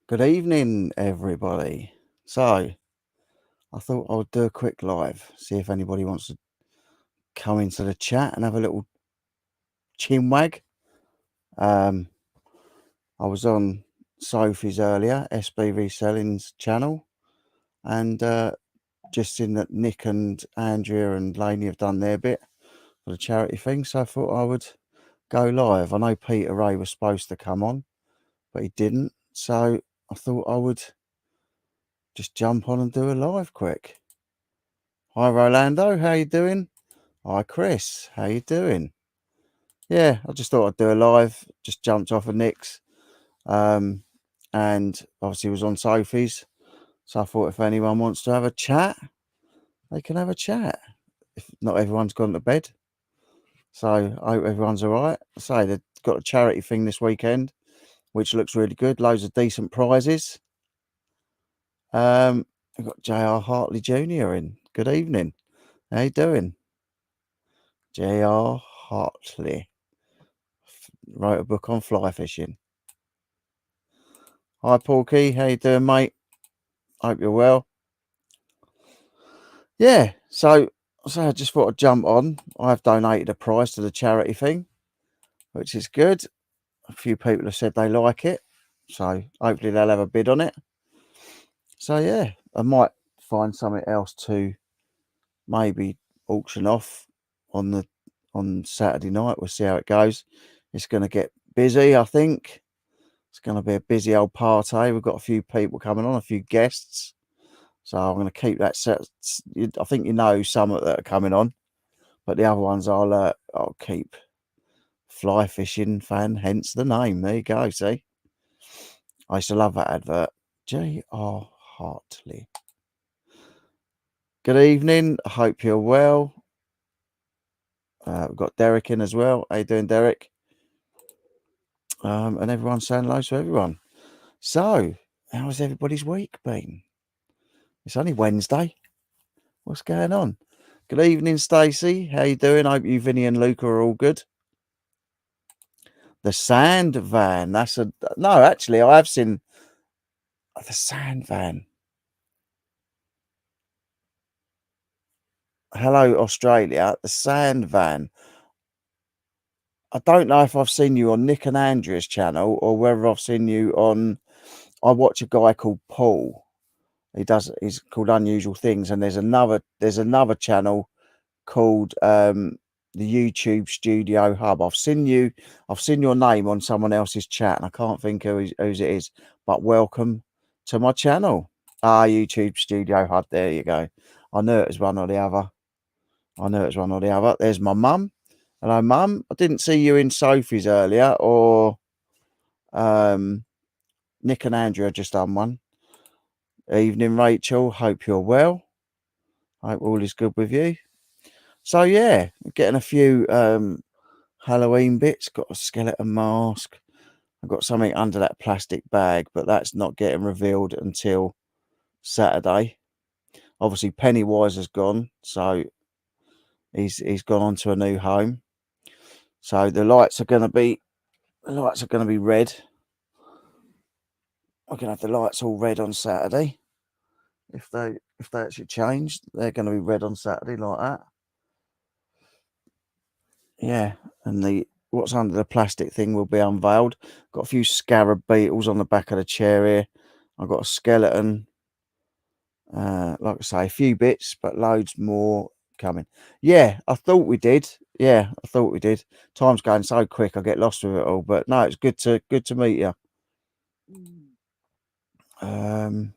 Good evening, everybody. So, I thought I would do a quick live, see if anybody wants to come into the chat and have a little chinwag. Um, I was on Sophie's earlier, SBV Selling's channel, and just seen that Nick and Andrea and Laney have done their bit for the charity thing, so I thought I would go live. I know Peter Ray was supposed to come on, but he didn't, so I thought I would just jump on and do a live quick. Hi Rolando, how you doing? Hi Chris, how you doing? Yeah, I just thought I'd do a live. Just jumped off of Nick's, and obviously was on Sophie's. So I thought if anyone wants to have a chat, they can have a chat. If not everyone's gone to bed, so I hope everyone's all right. I say they've got a charity thing this weekend, which looks really good. Loads of decent prizes. We've got J.R. Hartley Jr. in. Good evening. How you doing? J.R. Hartley wrote a book on fly fishing. Hi, Porky. How you doing, mate? Hope you're well. Yeah, so I just thought I'd jump on. I've donated a prize to the charity thing, which is good. A few people have said they like it, so hopefully they'll have a bid on it. So yeah, I might find something else to maybe auction off on Saturday night. We'll see how it goes. It's going to get busy, I think. It's going to be a busy old party. We've got a few people coming on, a few guests. So I'm going to keep that set. I think you know some that are coming on, but the other ones I'll keep. Fly fishing fan, hence the name. There you go. See, I used to love that advert. J.R. Hartley. Good evening. I hope you're well. We've got Derek in as well. How you doing, Derek? And everyone's saying hello to everyone. So, how's everybody's week been? It's only Wednesday. What's going on? Good evening, Stacey. How you doing? Hope you, Vinny, and Luca are all good. The sand van. No. Actually, I have seen the sand van. Hello, Australia. The sand van. I don't know if I've seen you on Nick and Andrea's channel or whether I've seen you on. I watch a guy called Paul. He's called Unusual Things, and there's another channel called the YouTube Studio Hub. I've seen your name on someone else's chat, and I can't think whose it is. But welcome to my channel. YouTube Studio Hub. There you go. I knew it was one or the other. There's my mum. Hello, mum. I didn't see you in Sophie's earlier, or Nick and Andrew just done one. Evening, Rachel. Hope you're well. Hope all is good with you. So yeah, getting a few Halloween bits. Got a skeleton mask. I've got something under that plastic bag, but that's not getting revealed until Saturday. Obviously, Pennywise has gone, so he's gone on to a new home. So the lights are going to be red. I can have the lights all red on Saturday. If they actually change, they're going to be red on Saturday like that. Yeah, and what's under the plastic thing will be unveiled. Got a few scarab beetles on the back of the chair here. I've got a skeleton. Like I say, a few bits, but loads more coming. Yeah, I thought we did. Time's going so quick, I get lost with it all. But no, it's good to meet you. I'm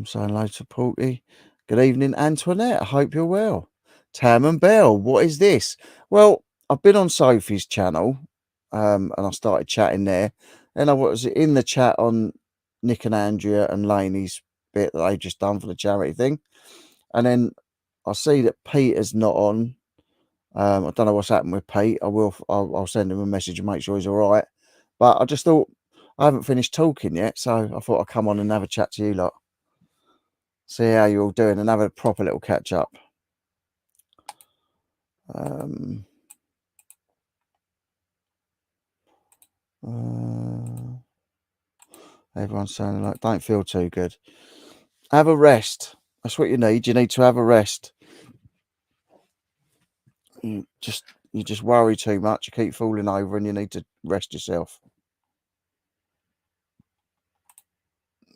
saying hello to Porty. Good evening, Antoinette. I hope you're well. Tam and Bell, what is this? Well, I've been on Sophie's channel, and I started chatting there. Then I was in the chat on Nick and Andrea and Laney's bit that they just done for the charity thing. And then I see that Peter's not on. I don't know what's happened with Pete. I'll send him a message and make sure he's all right. But I just thought I haven't finished talking yet, so I thought I'd come on and have a chat to you lot. See how you're all doing and have a proper little catch up. Everyone's saying like, don't feel too good. Have a rest. That's what you need. You need to have a rest. You just worry too much. You keep falling over, and you need to rest yourself.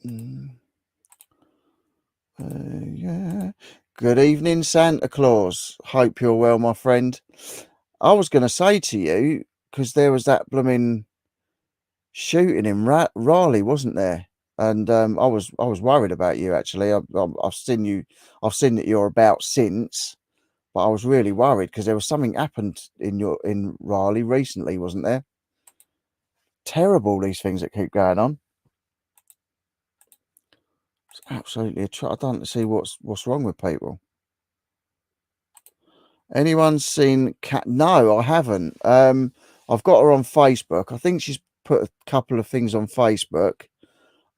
Yeah. Good evening, Santa Claus. Hope you're well, my friend. I was going to say to you, because there was that blooming shooting in Raleigh, wasn't there? And I was worried about you actually. I've seen that you're about since, but I was really worried because there was something happened in Raleigh recently, wasn't there? Terrible, these things that keep going on. It's absolutely I don't see what's wrong with people. Anyone seen Cat? No, I haven't. I've got her on Facebook. I think she's put a couple of things on Facebook.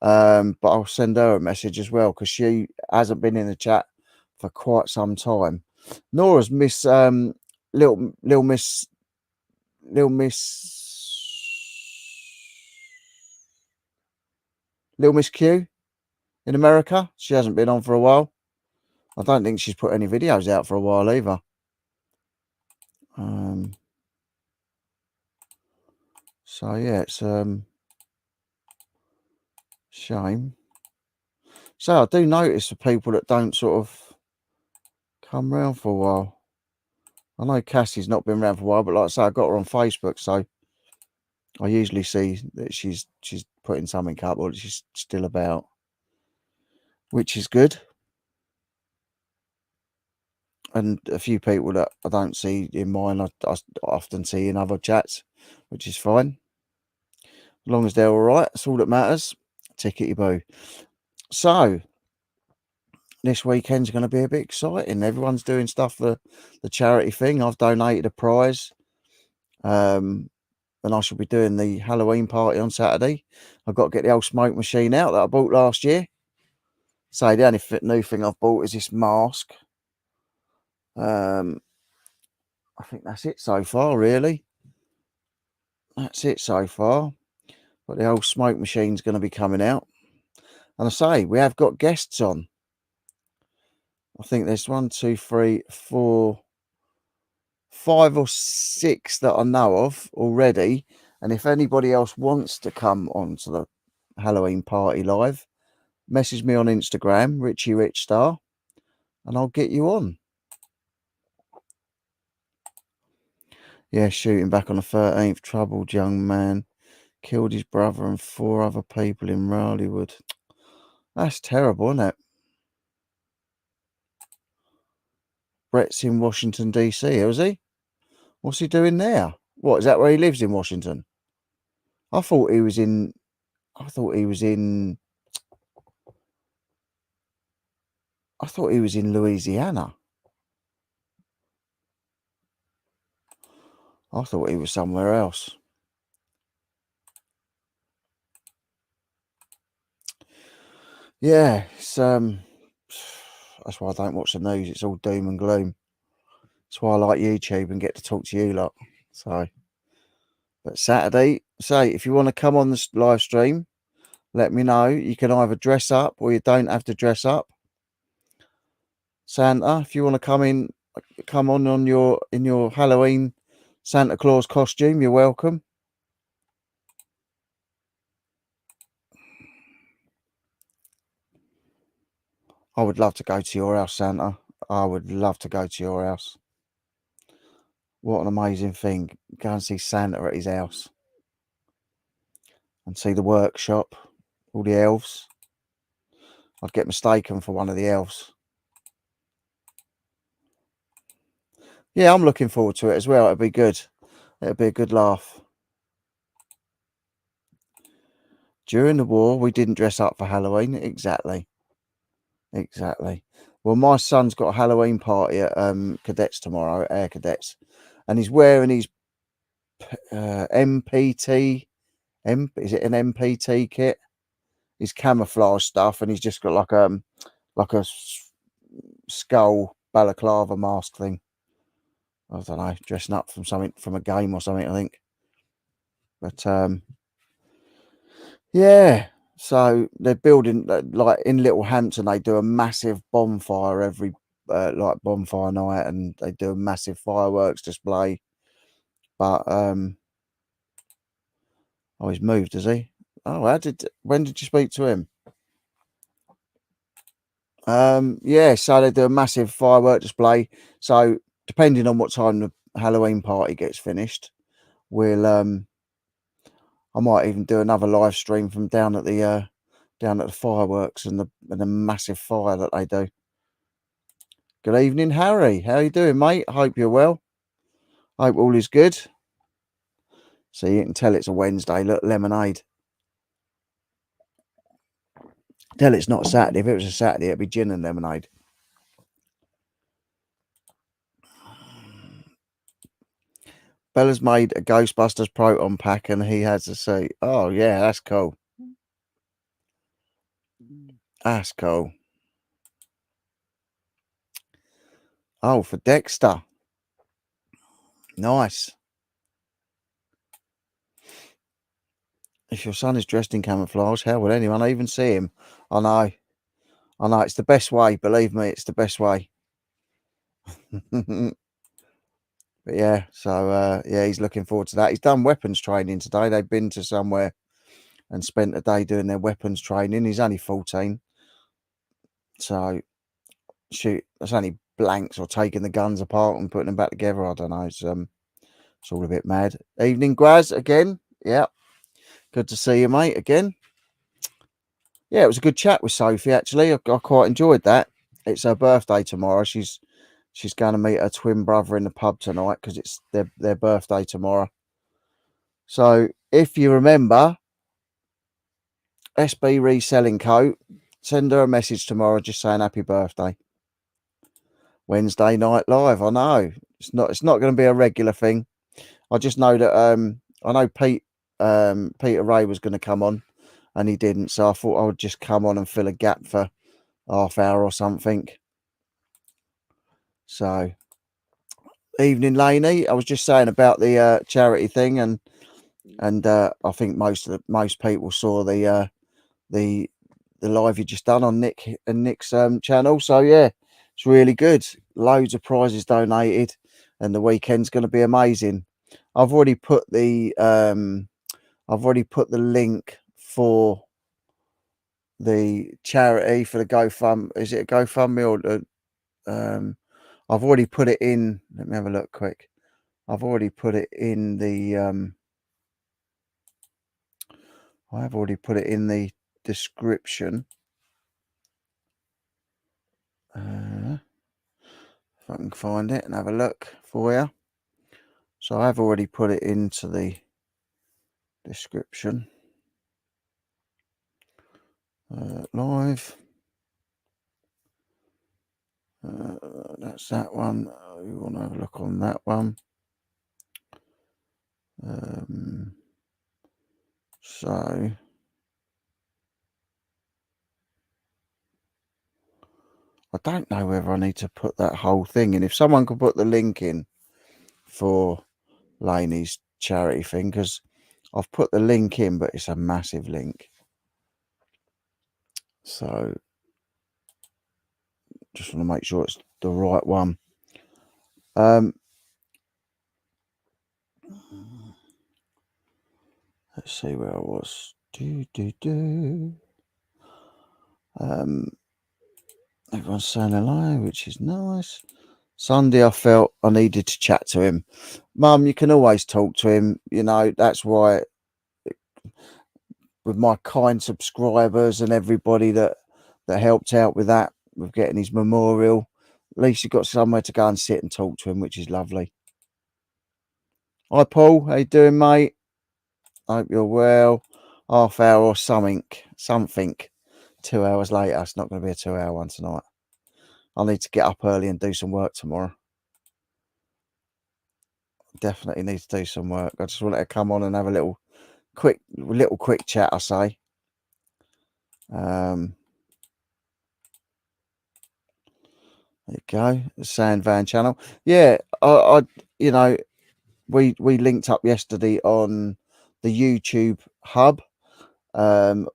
But I'll send her a message as well because she hasn't been in the chat for quite some time. Nora's little Miss little Miss Q in America. She hasn't been on for a while. I don't think she's put any videos out for a while either. So yeah, it's shame. So I do notice the people that don't sort of come round for a while. I know Cassie's not been around for a while, but like I say, I got her on Facebook, so I usually see that she's putting something up or she's still about, which is good. And a few people that I don't see in mine, I often see in other chats, which is fine. As long as they're all right, that's all that matters. Tickety boo. So this weekend's going to be a bit exciting. Everyone's doing stuff for the charity thing. I've donated a prize. And I shall be doing the Halloween party on Saturday. I've got to get the old smoke machine out that I bought last year. So the only new thing I've bought is this mask. I think that's it so far, really. That's it so far. But the old smoke machine's going to be coming out. And I say, we have got guests on. I think there's 1, 2, 3, 4, 5 or 6 that I know of already. And if anybody else wants to come on to the Halloween party live, message me on Instagram, Richie Rich Star, and I'll get you on. Yeah, shooting back on the 13th. Troubled young man killed his brother and 4 other people in Raleighwood. That's terrible, isn't it? Brett's in Washington, D.C., is he? What's he doing there? What, is that where he lives in Washington? I thought he was in Louisiana. I thought he was somewhere else. Yeah, it's that's why I don't watch the news. It's all doom and gloom. That's why I like YouTube and get to talk to you lot. So, but Saturday, say if you want to come on the live stream, let me know. You can either dress up or you don't have to dress up. Santa, if you want to come on in your Halloween Santa Claus costume, you're welcome. I would love to go to your house, Santa. I would love to go to your house. What an amazing thing. Go and see Santa at his house. And see the workshop. All the elves. I'd get mistaken for one of the elves. Yeah, I'm looking forward to it as well. It'll be good. It'll be a good laugh. During the war, we didn't dress up for Halloween. Exactly. Well, my son's got a Halloween party at Cadets tomorrow, Air Cadets. And he's wearing his MPT. Is it an MPT kit? His camouflage stuff. And he's just got like a skull balaclava mask thing. I don't know, dressing up from a game or something, I think. But yeah, So they're building like in Little Hampton. They do a massive bonfire every like bonfire night, and they do a massive fireworks display. But oh, he's moved, has he? Oh, when did you speak to him? Yeah, so they do a massive firework display. So depending on what time the Halloween party gets finished, we'll I might even do another live stream from down at the fireworks and the massive fire that they do. Good evening, Harry. How you doing, mate? Hope you're well. Hope all is good. So you can tell it's a Wednesday. Look, lemonade. Tell it's not Saturday. If it was a Saturday, it'd be gin and lemonade. Bella's made a Ghostbusters proton pack and he has a seat. Oh, yeah, that's cool. That's cool. Oh, for Dexter. Nice. If your son is dressed in camouflage, how will anyone even see him? I know. I know. It's the best way. Believe me, it's the best way. But yeah, so yeah, he's looking forward to that. He's done weapons training today. They've been to somewhere and spent a day doing their weapons training. He's only 14. So shoot, that's only blanks or taking the guns apart and putting them back together. I don't know. It's all a bit mad. Evening, Graz, again. Yeah. Good to see you, mate, again. Yeah, it was a good chat with Sophie, actually. I quite enjoyed that. It's her birthday tomorrow. She's going to meet her twin brother in the pub tonight because it's their birthday tomorrow. So if you remember, SB Reselling Co., send her a message tomorrow just saying happy birthday. Wednesday night live. I know it's not going to be a regular thing. I just know that I know Peter Ray was going to come on and he didn't, so I thought I would just come on and fill a gap for half hour or something. So evening, Laney. I was just saying about the charity thing, and I think most people saw the live you just done on Nick and Nick's channel. So yeah, it's really good. Loads of prizes donated, and the weekend's going to be amazing. I've already put the link for the charity for the GoFundMe. Is it a GoFundMe or I've already put it in. Let me have a look quick. I've already put it in the I have already put it in the description. If I can find it and have a look for you. So I've already put it into the description. Live. That's that one. You want to have a look on that one. So I don't know whether I need to put that whole thing in. If someone could put the link in for Laney's charity thing, because I've put the link in, but it's a massive link. So just want to make sure it's the right one. Let's see where I was. Everyone's saying hello, which is nice. Sunday, I felt I needed to chat to him. Mum, you can always talk to him. You know, that's why with my kind subscribers and everybody that helped out with that, with getting his memorial, at least you've got somewhere to go and sit and talk to him, which is lovely. Hi, Paul. How you doing, mate? Hope you're well. Half hour or something. 2 hours later. It's not going to be a 2-hour one tonight. I need to get up early and do some work tomorrow. Definitely need to do some work. I just wanted to come on and have a little quick chat, I say. There you go, the Sand Van channel. Yeah, I you know, we linked up yesterday on the YouTube hub.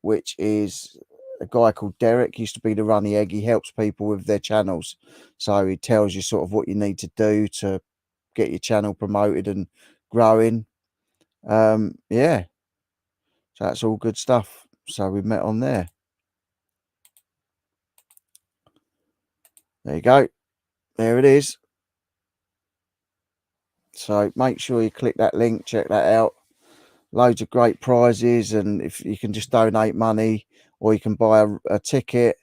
which is a guy called Derek, used to be the Runny Egg. He helps people with their channels. So he tells you sort of what you need to do to get your channel promoted and growing. Yeah, so that's all good stuff. So we met on there. There you go. There it is. So make sure you click that link, check that out. Loads of great prizes, and if you can just donate money, or you can buy a ticket.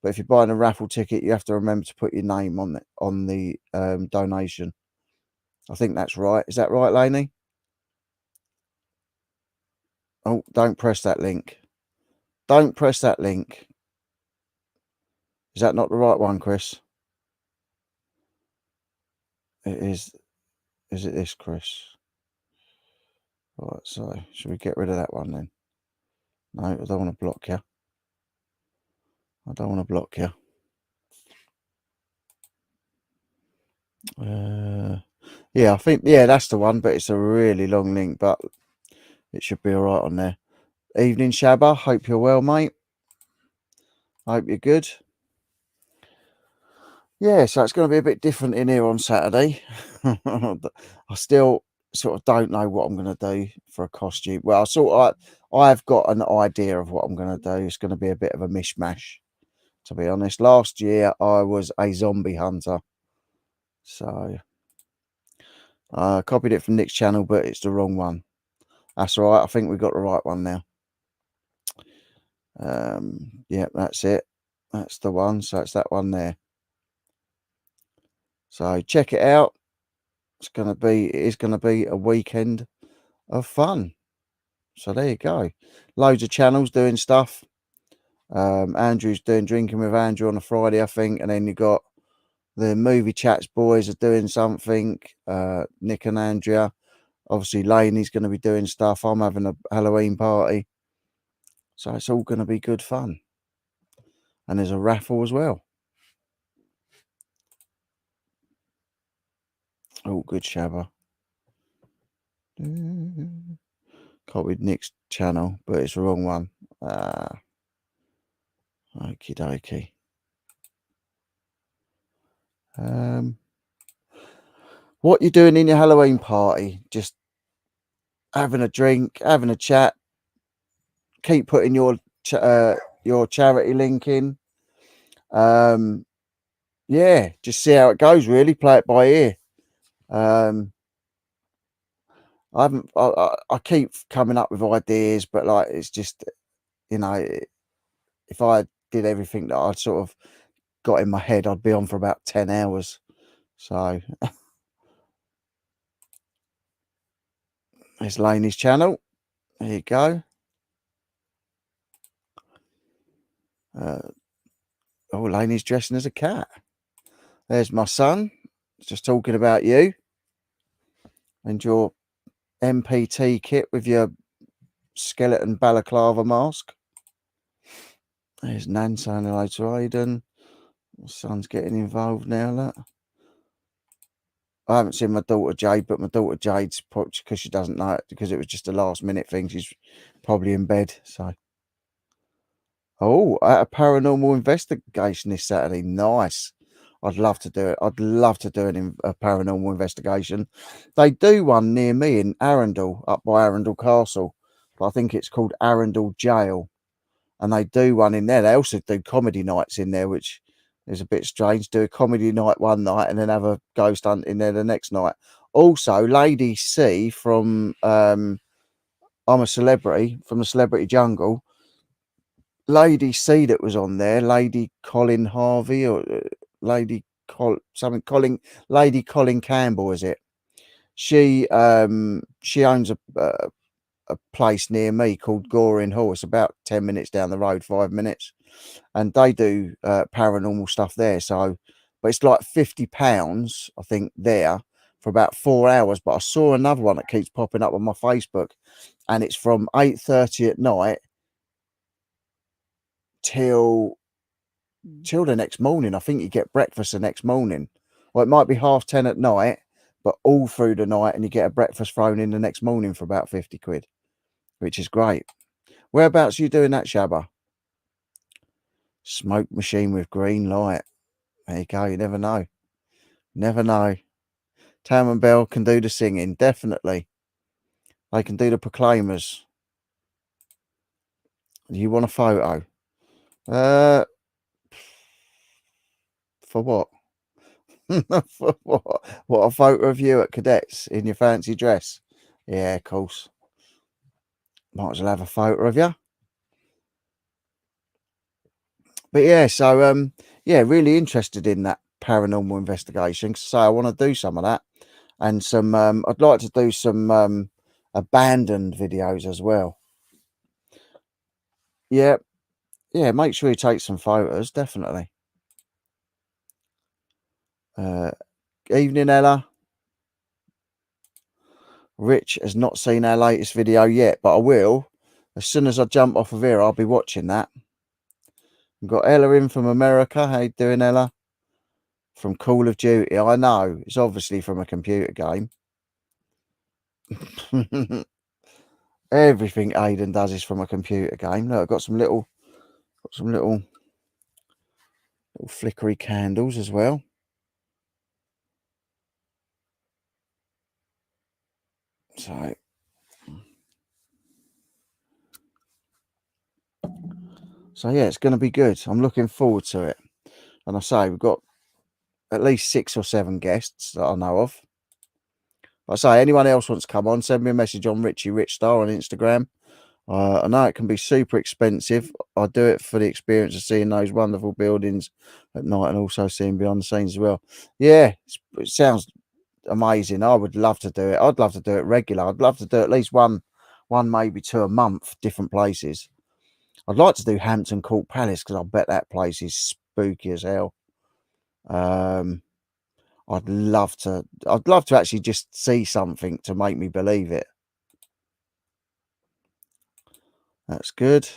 But if you're buying a raffle ticket, you have to remember to put your name on the donation. I think that's right. Is that right, Lainey? Oh, don't press that link. Don't press that link. Is that not the right one, Chris? It is. Is it this, Chris? Right, so should we get rid of that one then? No, I don't want to block you. I don't want to block you. Yeah, I think, yeah, that's the one, but it's a really long link, but it should be all right on there. Evening, Shabba. Hope you're well, mate. Hope you're good. Yeah, so it's going to be a bit different in here on Saturday. I still sort of don't know what I'm going to do for a costume. Well, I've got an idea of what I'm going to do. It's going to be a bit of a mishmash, to be honest. Last year, I was a zombie hunter. So I copied it from Nick's channel, but it's the wrong one. That's all right. I think we got the right one now. Yeah, that's it. That's the one. So it's that one there. So check it out. It is going to be a weekend of fun. So there you go. Loads of channels doing stuff. Andrew's doing Drinking with Andrew on a Friday, I think. And then you got the Movie Chats boys are doing something. Nick and Andrea. Obviously, Laney's going to be doing stuff. I'm having a Halloween party. So it's all going to be good fun. And there's a raffle as well. Oh, good Shabba. Copied Nick's channel, but it's the wrong one. Okie dokie. What you doing in your Halloween party? Just having a drink, having a chat. Keep putting your charity link in. Yeah, just see how it goes. Really, play it by ear. I keep coming up with ideas, but like it's just, you know, if I did everything that I'd sort of got in my head, I'd be on for about 10 hours. So there's Laney's channel. There you go. Oh, Laney's dressing as a cat. There's my son. Just talking about you and your MPT kit with your skeleton balaclava mask. There's Nan saying hello to Aiden. My son's getting involved now. Look. I haven't seen my daughter Jade, but my daughter Jade's probably because she doesn't know it, because it was just a last minute thing. She's probably in bed. So, oh, at a paranormal investigation this Saturday. Nice. I'd love to do it. I'd love to do a paranormal investigation. They do one near me in Arundel, up by Arundel Castle. But I think it's called Arundel Jail. And they do one in there. They also do comedy nights in there, which is a bit strange. Do a comedy night one night and then have a ghost hunt in there the next night. Also, Lady C from I'm a Celebrity, from the Celebrity Jungle. Lady C that was on there, Lady Colin Harvey, or Lady Colin Campbell, is it? She owns a place near me called Goring Hall. It's about 10 minutes down the road, 5 minutes, and they do paranormal stuff there. So, but it's like £50, I think, there for about 4 hours. But I saw another one that keeps popping up on my Facebook, and it's from 8:30 at night till the next morning. I think you get breakfast the next morning, or it might be 10:30 at night, but all through the night, and you get a breakfast thrown in the next morning for about 50 quid, which is great. Whereabouts are you doing that, Shabba? Smoke machine with green light. There you go. You never know. Never know. Tam and Bell can do the singing, definitely. They can do the proclaimers. You want a photo? Uh, for what? For what? What, a photo of you at cadets in your fancy dress? Yeah, of course. Might as well have a photo of you. But yeah, so yeah, really interested in that paranormal investigation. So I want to do some of that, and some. I'd like to do some abandoned videos as well. Yeah, yeah. Make sure you take some photos, definitely. Evening, Ella. Rich has not seen our latest video yet, but I will. As soon as I jump off of here, I'll be watching that. We've got Ella in from America. How you doing, Ella? From Call of Duty. I know. It's obviously from a computer game. Everything Aiden does is from a computer game. Look, I've got some little flickery candles as well. So yeah, it's going to be good. I'm looking forward to it. And I say we've got at least 6 or 7 guests that I know of. Like I say, anyone else wants to come on, send me a message on Richie Rich Star on Instagram. I know it can be super expensive. I do it for the experience of seeing those wonderful buildings at night and also seeing behind the scenes as well. Yeah, it sounds amazing. I would love to do it. I'd love to do it regular. I'd love to do at least one, maybe 2 a month, different places. I'd like to do Hampton Court Palace because I bet that place is spooky as hell. I'd love to actually just see something to make me believe it. That's good.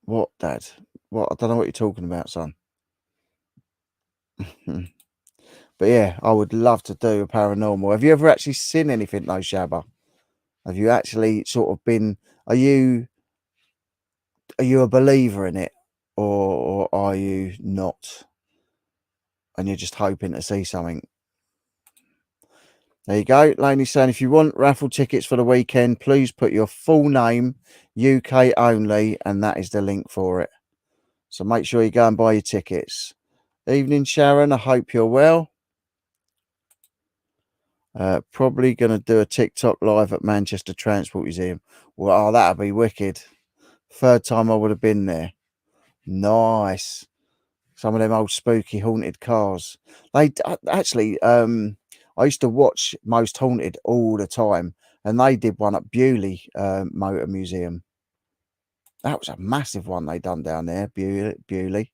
What, Dad? What? I don't know what you're talking about, son. But yeah, I would love to do a paranormal. Have you ever actually seen anything though, Shabba? Have you actually sort of been? Are you a believer in it, or are you not? And you're just hoping to see something. There you go. Laney's saying, if you want raffle tickets for the weekend, please put your full name, UK only, and that is the link for it. So make sure you go and buy your tickets. Evening, Sharon. I hope you're well. Probably going to do a TikTok live at Manchester Transport Museum. Well, that'd be wicked. 3rd time I would have been there. Nice. Some of them old spooky haunted cars. They actually, I used to watch Most Haunted all the time, and they did one at Bewley Motor Museum. That was a massive one they done down there, Bewley.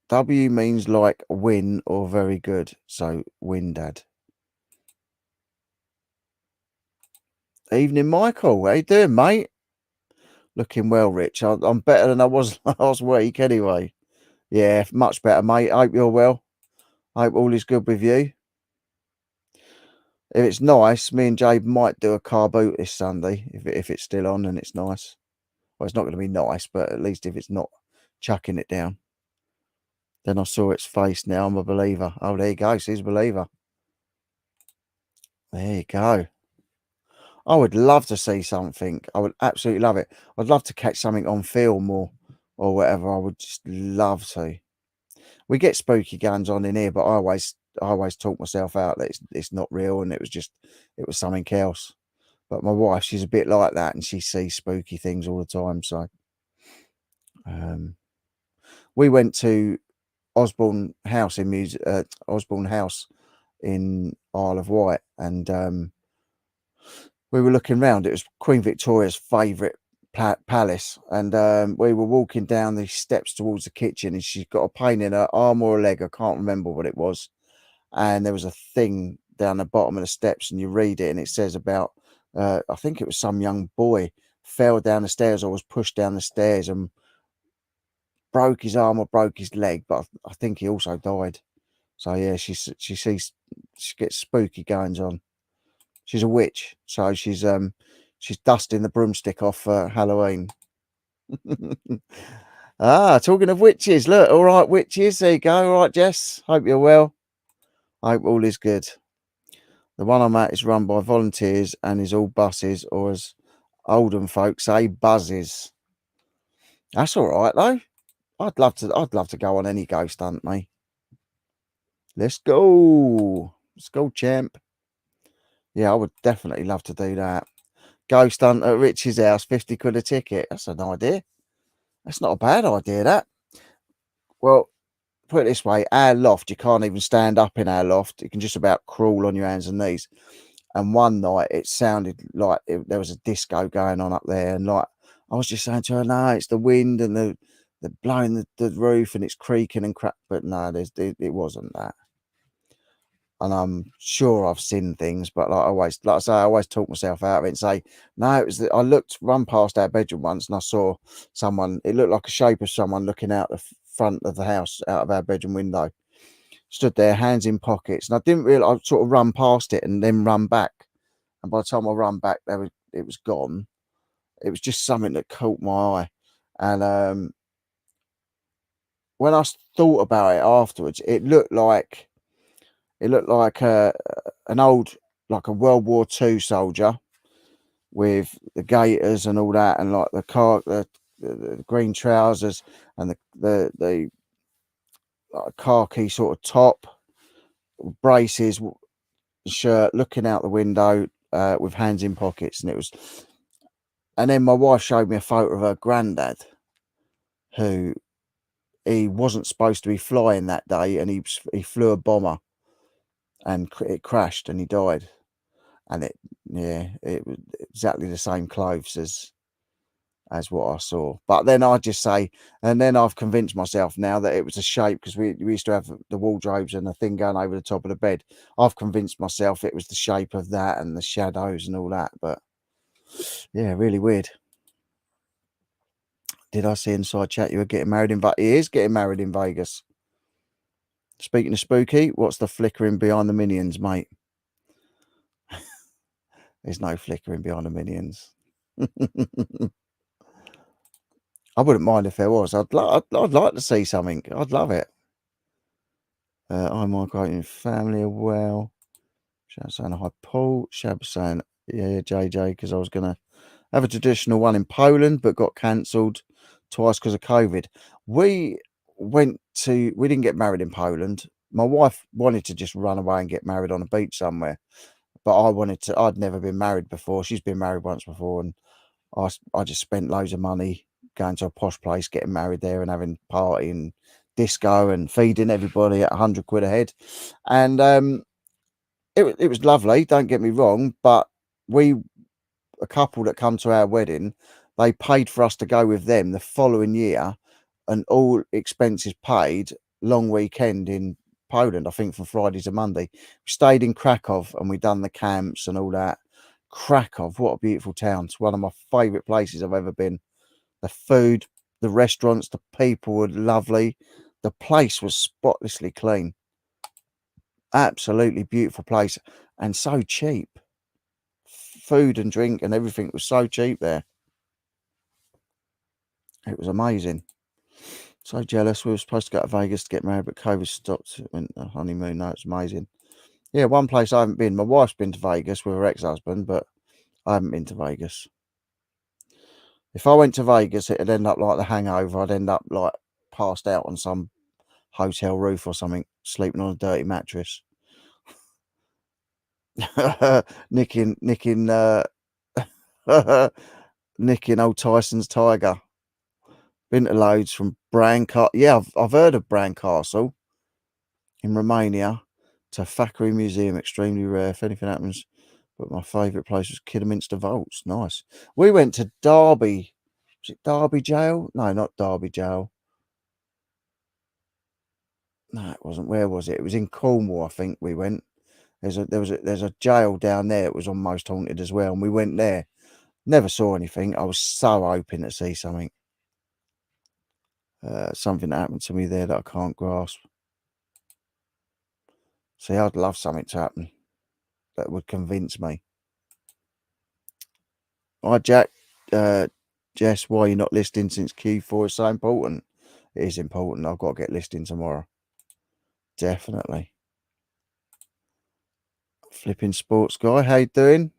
W means like win or very good, so win, Dad. Evening, Michael. How you doing, mate? Looking well, Rich. I'm better than I was last week, anyway. Yeah, much better, mate. Hope you're well. Hope all is good with you. If it's nice, me and Jade might do a car boot this Sunday if it's still on and it's nice. Well, it's not going to be nice, but at least if it's not chucking it down. Then I saw its face. Now I'm a believer. Oh, there you go. She's a believer. There you go. I would love to see something. I would absolutely love it. I'd love to catch something on film or whatever. I would just love to. We get spooky guns on in here, but I always talk myself out that it's not real and it was something else. But my wife, she's a bit like that, and she sees spooky things all the time. So we went to Osborne House Osborne House in Isle of Wight, and we were looking round. It was Queen Victoria's favourite palace, and we were walking down the steps towards the kitchen, and she's got a pain in her arm or a leg. I can't remember what it was. And there was a thing down the bottom of the steps, and you read it, and it says about I think it was some young boy fell down the stairs or was pushed down the stairs and broke his arm or broke his leg, but I think he also died. So yeah, she gets spooky goings on. She's a witch, so she's dusting the broomstick off for Halloween. Ah, talking of witches, look, all right, witches, there you go. All right, Jess, hope you're well. Hope all is good. The one I'm at is run by volunteers and is all buses, or as Oldham folks say, buzzes. That's all right though. I'd love to go on any ghost hunt, mate. Let's go. Let's go, champ. Yeah, I would definitely love to do that. Ghost hunt at Rich's house, 50 quid a ticket. That's an idea. That's not a bad idea, that. Well, put it this way, our loft, you can't even stand up in our loft. You can just about crawl on your hands and knees. And one night it sounded like there was a disco going on up there. And like, I was just saying to her, no, it's the wind and the blowing the roof and it's creaking and crap. But no, it wasn't that. And I'm sure I've seen things, but like I say, I always talk myself out of it and say, no, it was I run past our bedroom once and I saw someone, it looked like a shape of someone looking out the front of the house, out of our bedroom window, stood there, hands in pockets. And I didn't realize, I sort of run past it and then run back. And by the time I run back, it was gone. It was just something that caught my eye. And when I thought about it afterwards, it looked like an old, like a World War II soldier with the gaiters and all that, and like the green trousers and the like khaki sort of top, braces, shirt, looking out the window with hands in pockets, and it was. And then my wife showed me a photo of her granddad, who he wasn't supposed to be flying that day, and he flew a bomber, and it crashed, and he died. And it was exactly the same clothes as what I saw. But then I just say, and then I've convinced myself now that it was a shape, because we used to have the wardrobes and the thing going over the top of the bed. I've convinced myself it was the shape of that and the shadows and all that. But yeah, really weird. Did I see inside chat you were getting married in Vegas? He is getting married in Vegas. Speaking of spooky, what's the flickering behind the minions, mate? There's no flickering behind the minions. I wouldn't mind if there was. I'd like to see something. I'd love it. I'm migrating family are well. Shab saying hi, Paul. Shab saying, yeah, JJ, because I was going to have a traditional one in Poland, but got cancelled twice because of COVID. We didn't get married in Poland. My wife wanted to just run away and get married on a beach somewhere. But I'd never been married before. She's been married once before. And I just spent loads of money going to a posh place, getting married there and having party and disco and feeding everybody at 100 quid a head. And it was lovely, don't get me wrong, but a couple that come to our wedding, they paid for us to go with them the following year, and all expenses paid, long weekend in Poland, I think from Friday to Monday. We stayed in Krakow and we done the camps and all that. Krakow, what a beautiful town. It's one of my favourite places I've ever been. The food, the restaurants, the people were lovely. The place was spotlessly clean. Absolutely beautiful place, and so cheap. Food and drink and everything was so cheap there. It was amazing. So jealous. We were supposed to go to Vegas to get married, but COVID stopped. It went the honeymoon. No, it's amazing. Yeah, one place I haven't been. My wife's been to Vegas with her ex-husband, but I haven't been to Vegas. If I went to Vegas, it'd end up like The Hangover. I'd end up like passed out on some hotel roof or something, sleeping on a dirty mattress. nicking nicking old Tyson's tiger. Been to loads from Yeah, I've heard of Bran Castle in Romania to Thackeray Museum. Extremely rare. If anything happens, but my favourite place was Kidderminster Vaults. Nice. We went to Derby. Was it Derby Jail? No, not Derby Jail. No, it wasn't. Where was it? It was in Cornwall, I think. We went. There's a jail down there that was almost haunted as well, and we went there. Never saw anything. I was so hoping to see something. Something happened to me there that I can't grasp. See, I'd love something to happen that would convince me. Hi, Jack. Jess, why are you not listing since Q4 is so important? It is important. I've got to get listing tomorrow. Definitely. Flipping sports guy, how you doing?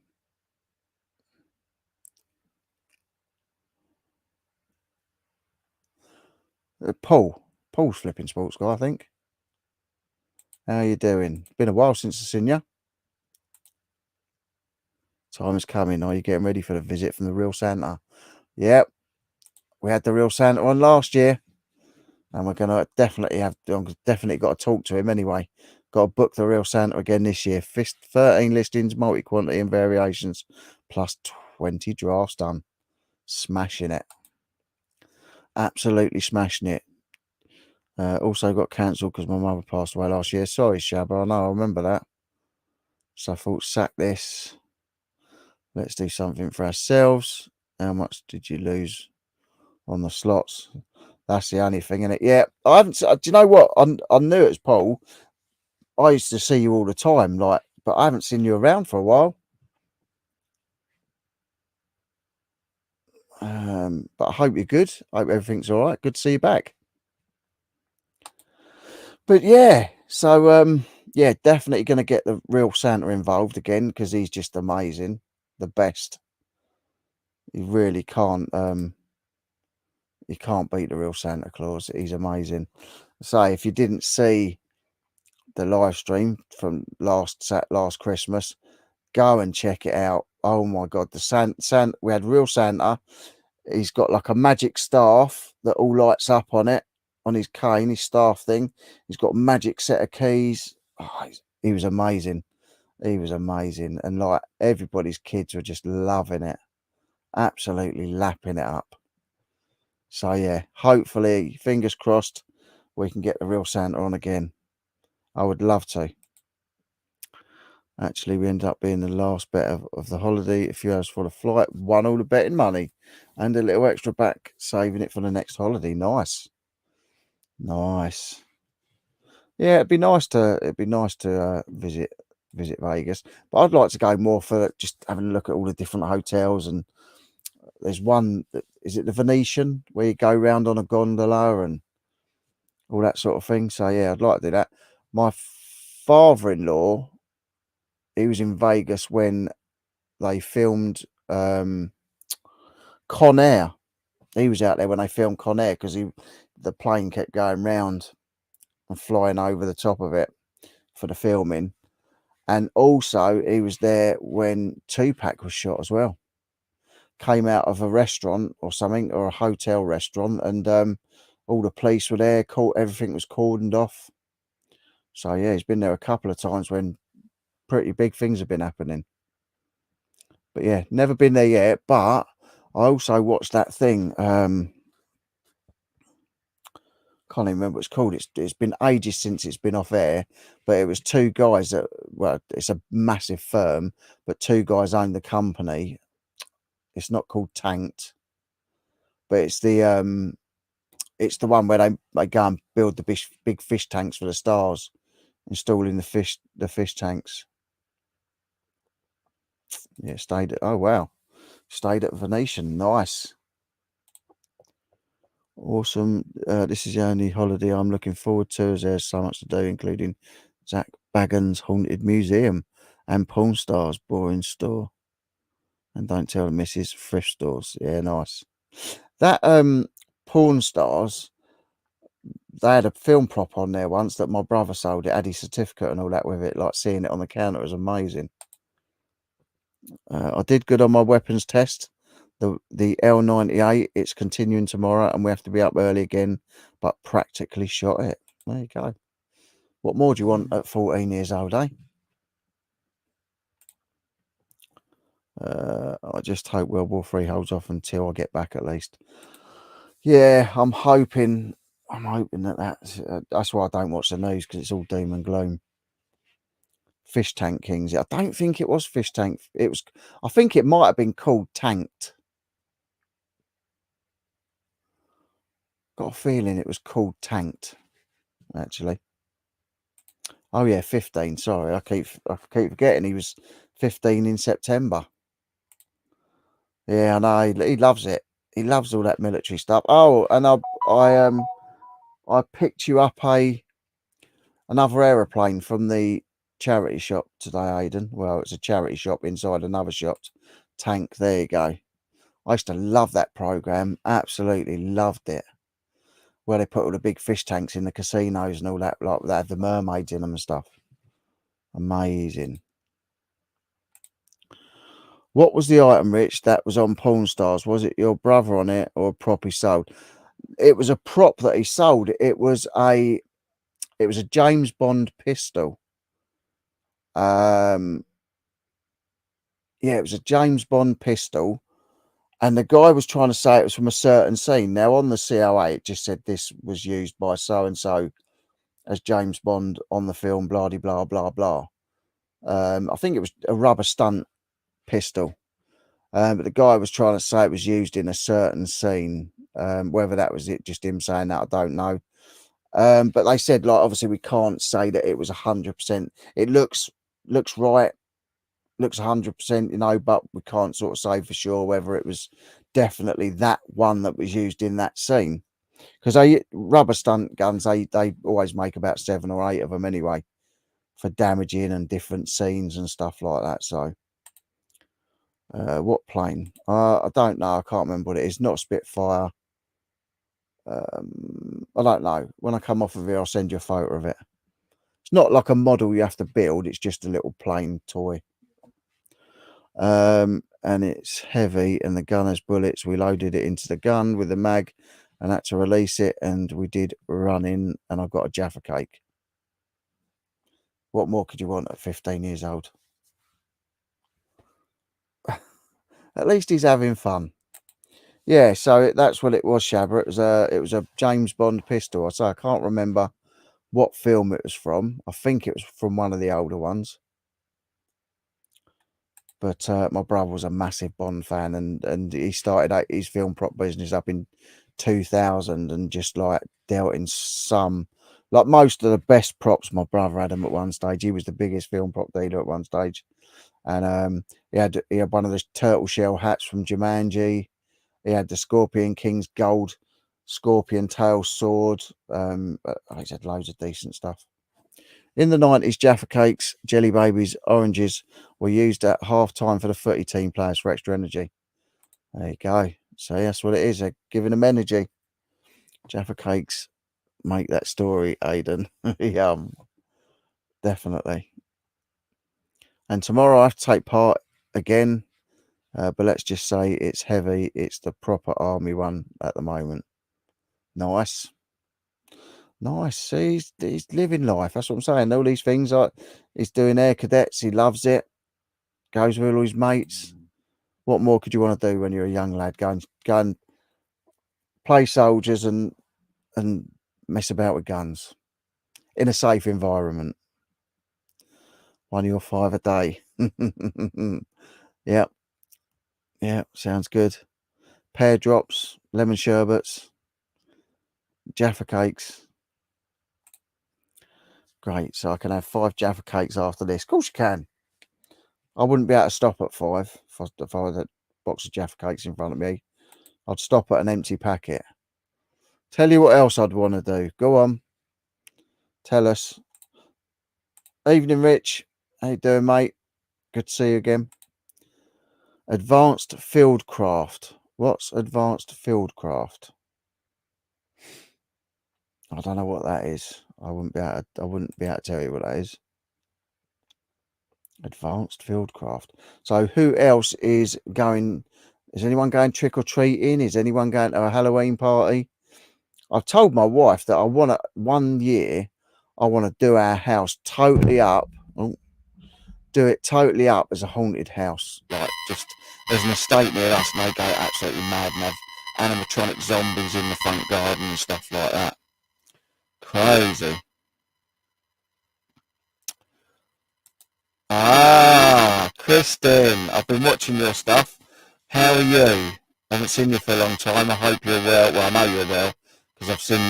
Paul's flipping sports guy, I think. How you doing? Been a while since I've seen you. Time is coming. Are you getting ready for the visit from the real Santa? Yep. We had the real Santa on last year, and we're gonna definitely have. I've definitely got to talk to him anyway. Got to book the real Santa again this year. 13 listings, multi-quantity and variations, plus 20 drafts done. Smashing it. Absolutely smashing it. Also got cancelled because my mother passed away last year. Sorry, Shabba. I know, I remember that. So I thought, sack this. Let's do something for ourselves. How much did you lose on the slots? That's the only thing in it. Yeah, I haven't. Do you know what? I knew it was Paul. I used to see you all the time, like, but I haven't seen you around for a while. But I hope you're good. I hope everything's all right. Good to see you back. But yeah, so yeah, definitely going to get the real Santa involved again because he's just amazing, the best. You really can't. You can't beat the real Santa Claus. He's amazing. So if you didn't see the live stream from last Christmas, go and check it out. Oh my God, the Santa, we had real Santa. He's got like a magic staff that all lights up on it, on his cane, his staff thing. He's got a magic set of keys. Oh, he was amazing. He was amazing. And like everybody's kids were just loving it. Absolutely lapping it up. So yeah, hopefully, fingers crossed, we can get the real Santa on again. I would love to. Actually, we ended up being the last bet of the holiday. A few hours for the flight, won all the betting money, and a little extra back, saving it for the next holiday. Nice, nice. Yeah, it'd be nice to visit Vegas, but I'd like to go more for just having a look at all the different hotels. And there's one that is it the Venetian where you go round on a gondola and all that sort of thing. So yeah, I'd like to do that. My father-in-law, he was in Vegas when they filmed Con Air. He was out there when they filmed Con Air because the plane kept going round and flying over the top of it for the filming. And also he was there when Tupac was shot as well. Came out of a restaurant or something, or a hotel restaurant, and all the police were there, everything was cordoned off. So yeah, he's been there a couple of times when pretty big things have been happening. But yeah, never been there yet. But I also watched that thing. Can't even remember what it's called. It's been ages since it's been off air, but it was two guys that, well, it's a massive firm, but two guys own the company. It's not called Tanked, but it's the one where they go and build the big fish tanks for the stars, installing the fish tanks. Yeah, oh wow, stayed at Venetian. Nice. Awesome. This is the only holiday I'm looking forward to, as there's so much to do, including Zach Bagans' Haunted Museum and Pawn Stars Boring Store. And don't tell the missus, thrift stores. Yeah, nice. That Pawn Stars, they had a film prop on there once that my brother sold. It had his certificate and all that with it, like seeing it on the counter was amazing. I did good on my weapons test. The L98, it's continuing tomorrow, and we have to be up early again, but practically shot it. There you go. What more do you want at 14 years old, eh? I just hope World War III holds off until I get back, at least. Yeah, I'm hoping that's why I don't watch the news, because it's all doom and gloom. Fish Tank Kings. I don't think it was Fish Tank. I think it might have been called Tanked. Got a feeling it was called Tanked, actually. Oh yeah, 15. Sorry, I keep forgetting he was 15 in September. Yeah, I know. He loves it. He loves all that military stuff. Oh, and I picked you up another aeroplane from the charity shop today, Aidan. Well, it's a charity shop inside another shop. Tank. There you go. I used to love that program. Absolutely loved it. Where they put all the big fish tanks in the casinos and all that, like they had the mermaids in them and stuff. Amazing. What was the item, Rich, that was on Pawn Stars? Was it your brother on it or a prop he sold? It was a prop that he sold. It was a James Bond pistol. Yeah, it was a James Bond pistol. And the guy was trying to say it was from a certain scene. Now, on the COA, it just said this was used by so-and-so as James Bond on the film, blah, blah, blah, blah. I think it was a rubber stunt pistol. But the guy was trying to say it was used in a certain scene. Whether that was it, just him saying that, I don't know. But they said, like, obviously we can't say that it was 100%. It looks right, looks 100%, you know, but we can't sort of say for sure whether it was definitely that one that was used in that scene. Because rubber stunt guns, they always make about 7 or 8 of them anyway, for damaging and different scenes and stuff like that. So, what plane? I don't know. I can't remember what it is. Not a Spitfire. I don't know. When I come off of here, I'll send you a photo of it. It's not like a model you have to build. It's just a little plain toy. And it's heavy, and the gun has bullets. We loaded it into the gun with the mag and had to release it, and we did run in, and I got a Jaffa cake. What more could you want at 15 years old? At least he's having fun. Yeah, so that's what it was, Shabba. It was a James Bond pistol. I say I can't remember what film it was from. I think it was from one of the older ones. But my brother was a massive Bond fan, and he started his film prop business up in 2000, and just like dealt in some, like most of the best props. My brother had them at one stage. He was the biggest film prop dealer at one stage, and he had one of the turtle shell hats from Jumanji. He had the Scorpion King's gold scorpion tail sword. He's had loads of decent stuff. In the 90s, Jaffa cakes, jelly babies, oranges were used at half time for the footy team players for extra energy. There you go. So that's what it is. They're giving them energy. Jaffa cakes make that story, Aidan. Yum. Definitely. And tomorrow I have to take part again. But let's just say it's heavy. It's the proper army one at the moment. Nice. Nice. See, he's living life. That's what I'm saying. All these things, like he's doing air cadets. He loves it. Goes with all his mates. What more could you want to do when you're a young lad? Go and play soldiers and mess about with guns in a safe environment. 1 or 5 a day. Yep. Yeah, sounds good. Pear drops, lemon sherbets, Jaffa cakes. Great. So I can have 5 Jaffa cakes after this. Of course you can. I wouldn't be able to stop at 5 if I had a box of Jaffa cakes in front of me. I'd stop at an empty packet. Tell you what else I'd want to do. Go on. Tell us. Evening, Rich. How you doing, mate? Good to see you again. Advanced Fieldcraft. What's Advanced Fieldcraft? I don't know what that is. I wouldn't be able to tell you what that is. Advanced Fieldcraft. So who else is going? Is anyone going trick or treating? Is anyone going to a Halloween party? I've told my wife that I want to, 1 year, I want to do our house totally up. Do it totally up as a haunted house. Like, just, there's an estate near us and they go absolutely mad and have animatronic zombies in the front garden and stuff like that. Crazy. Ah, Kristen, I've been watching your stuff. How are you? I haven't seen you for a long time. I hope you're well. Well, I know you're well because I've seen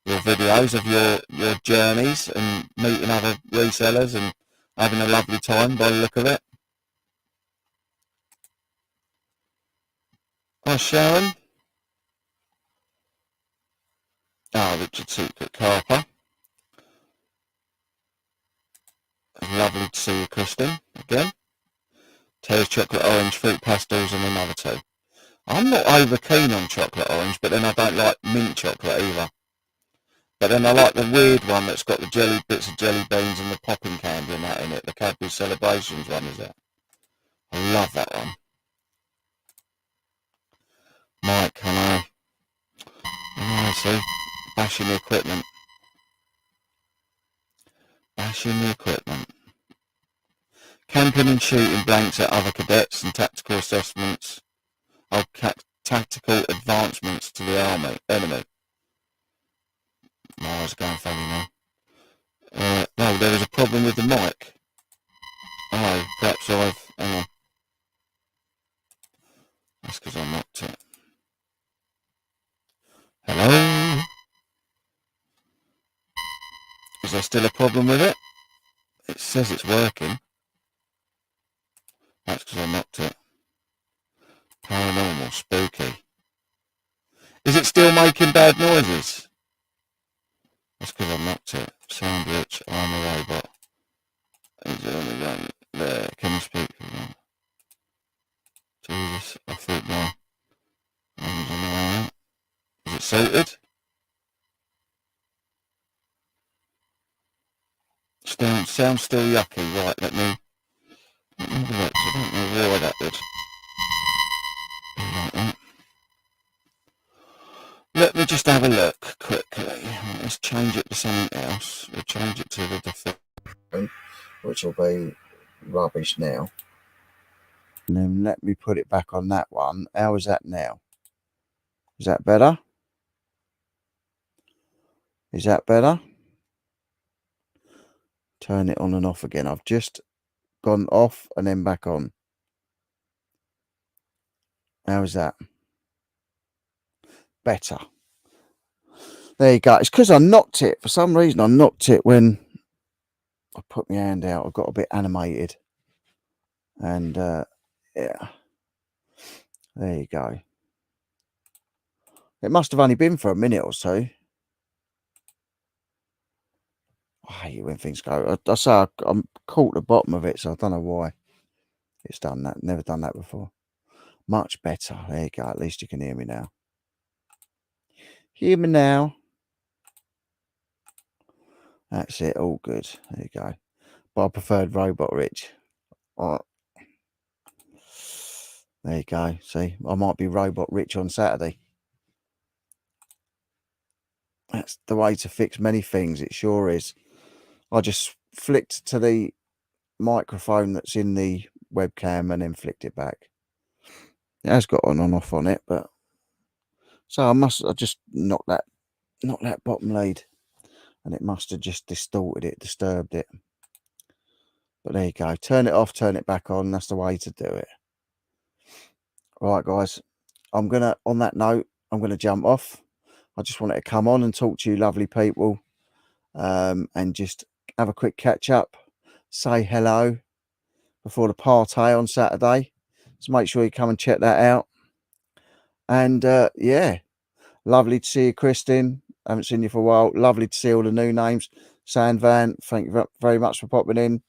your videos of your journeys and meeting other resellers and having a lovely time by the look of it. Hi Sharon. Richard Secret Carper. Lovely to see you, Kristen, again. Terry's chocolate orange, fruit pastels and another two. I'm not over keen on chocolate orange, but then I don't like mint chocolate either. But then I like the weird one that's got the jelly bits of jelly beans and the popping candy and that in it. The Cadbury Celebrations one, is it? I love that one. Mike, I know, see? Bashing the equipment. Bashing the equipment. Camping and shooting blanks at other cadets and tactical assessments of tactical advancements to the enemy. My eyes are going funny now. No, there was a problem with the mic. Oh, perhaps hang on. That's because I knocked it. Hello? Is there still a problem with it? It says it's working. That's because I knocked it. Paranormal, spooky. Is it still making bad noises? That's because I knocked it. Sound rich, I'm a robot. Is it only going there? Can you speak? Jesus, I thought no. Is it sorted? Sounds still yucky. Right, let me have a look. I don't know why that would be like that. Let me just have a look quickly. Let's change it to something else. We'll change it to the default, which will be rubbish now. And then let me put it back on that one. How is that now? Is that better? Is that better? Turn it on and off again. I've just gone off and then back on. How is that? Better. There you go. It's because I knocked it. For some reason, I knocked it when I put my hand out. I got a bit animated. And, yeah. There you go. It must have only been for a minute or so. I hate it when things go. I say I'm caught the bottom of it, so I don't know why it's done that. Never done that before. Much better. There you go. At least you can hear me now. Hear me now. That's it. All good. There you go. But I preferred Robot Rich. All right. There you go. See, I might be Robot Rich on Saturday. That's the way to fix many things. It sure is. I just flicked to the microphone that's in the webcam and then flicked it back. It has got on and off on it, but so I just knocked that bottom lead, and it must have just distorted it, disturbed it. But there you go. Turn it off, turn it back on. That's the way to do it. All right, guys. On that note, I'm gonna jump off. I just wanted to come on and talk to you lovely people, and just have a quick catch up, say hello before the party on Saturday. So make sure you come and check that out. And yeah, lovely to see you, Kristin. Haven't seen you for a while. Lovely to see all the new names. Sandvan, thank you very much for popping in.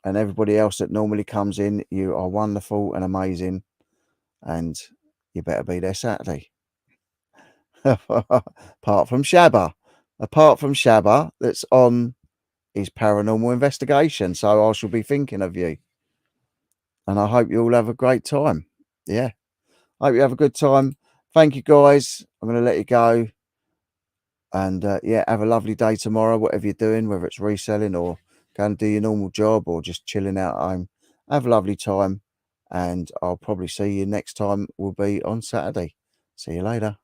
And everybody else that normally comes in, you are wonderful and amazing. And you better be there Saturday. Apart from Shabba, that's on his paranormal investigation. So I shall be thinking of you. And I hope you all have a great time. Yeah. Hope you have a good time. Thank you, guys. I'm going to let you go. And yeah, have a lovely day tomorrow, whatever you're doing, whether it's reselling or going to do your normal job or just chilling out at home. Have a lovely time. And I'll probably see you next time will be on Saturday. See you later.